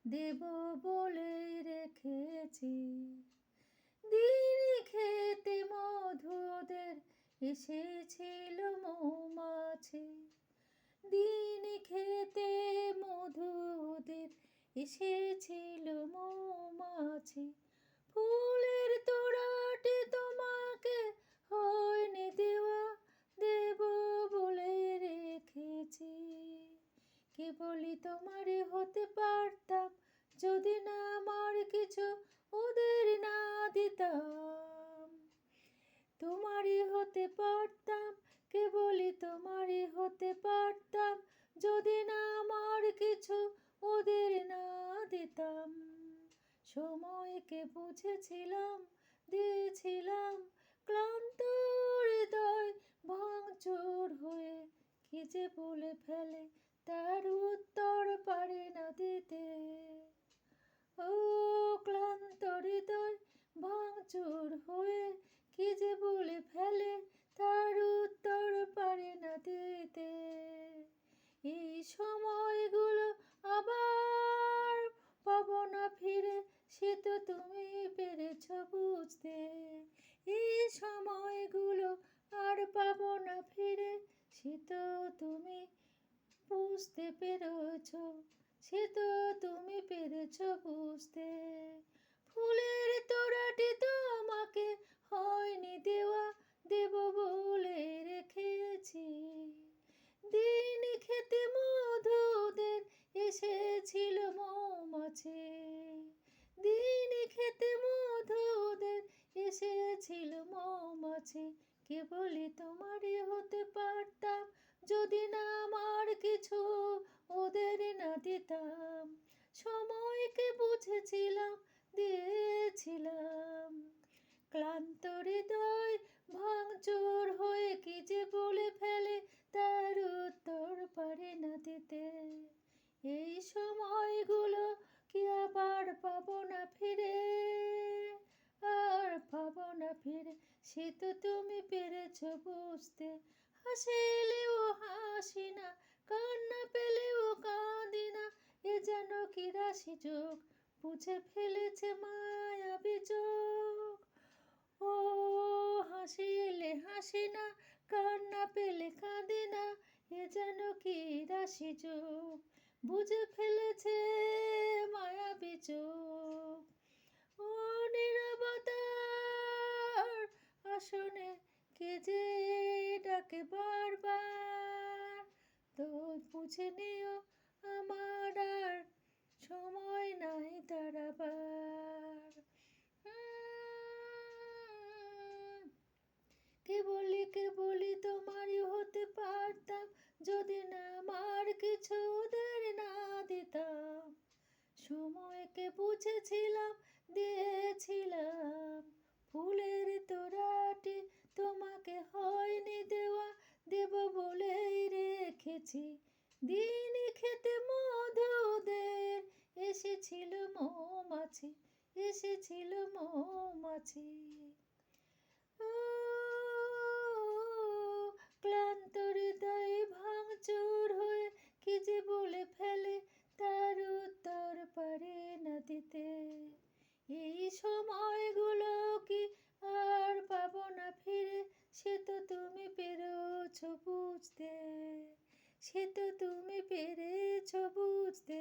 দেব বলে রেখেছি। দিন খেতে মধুদের এসেছিল মৌমাছি, দিন খেতে মধুদের এসেছিল মৌমাছি। ফুলের তোড়াটি তোমাকে হয়নি দেওয়া, দেব বলে রেখেছি। কেবলই তোমারই হতে পারতাম যদি না আমার কিছু ওদের না দিতাম। তোমারই হতে পারতাম, কেবলই তোমারই হতে পারতাম যদি না আমার কিছু ওদের না দিতাম। সময়কে বুঝেছিলাম, দিয়েছিলাম ক্লান্ত হৃদয় ভাঙচুর হয়ে। কি যে বলে ফেলে তার উত্তর পারে না দিতে। ও ক্লান্ত হৃদয় ভাঙচুর হয়ে কি যে বলে ফেলে তার উত্তর পারে না দিতে। এই সময়গুলো আবার পাবো না ফিরে, সে তো তুমি পেরেছ বুঝতে। এই সময়গুলো আর পাবো না ফিরে, সে তো তুমি বুঝতে পেরেছ, সে তো তুমি পেরেছ বুঝতে। ফুলের তোড়াটি তোমাকে হয়নি দেওয়া, দেব বলে রেখেছি। দিন খেতে মধুদের এসেছিল মৌমাছি, দিন খেতে মধুদের এসেছিল মৌমাছি। কেবলই তোমারই হতে পারতাম যদি না আমার কিছু ওদের না দিতাম। সময়কে বুঝেছিলাম, দিয়েছিলাম ক্লান্ত হৃদয় ভাঙচুর হয়ে কি যে বলে ফেলে তার উত্তর পারে না দিতে। এই সময়গুলো কি আবার পাবো না ফিরে, আর পাবো না ফিরে, সে তো তুমি পেরেছ বুঝতে। হাসিলেও হাসি না, কান্না পেলেও কাঁদি না, এ যেন কি রাশি যোগ বুঝে ফেলেছে মায়াবী চোখ। ও হাসিলে হাসি না, কান্না পেলে কাঁদি না, এ যেন কি রাশি যোগ বুঝে ফেলেছে মায়াবী চোখ। ও নীরবতার আসনে কে যে ডাকে বারবার, তো বুঝে নিও আমার আর সময় নাই দাঁড়াবার। কেবলই তোমারই হতে পারতাম যদি না আমার কিছু ওদের না দিতাম। সময়কে বুঝেছিলাম, দিয়েছিলাম ফুলের তোড়াটি তোমাকে হয়নি দেওয়া, দেব বলেই রেখেছি। দিন খেতে মধুদের এসেছিল মৌমাছি, এসেছিল মৌমাছি। ও ক্লান্ত হৃদয় ভাঙচুর হয়ে কি যে বলে ফেলে তার উত্তর পারে না দিতে। এই সময়গুলো কি আর পাবো না ফিরে, সে তো তুমি পেরেছ বুঝতে, সে তো তুমি পেরেছ বুঝতে।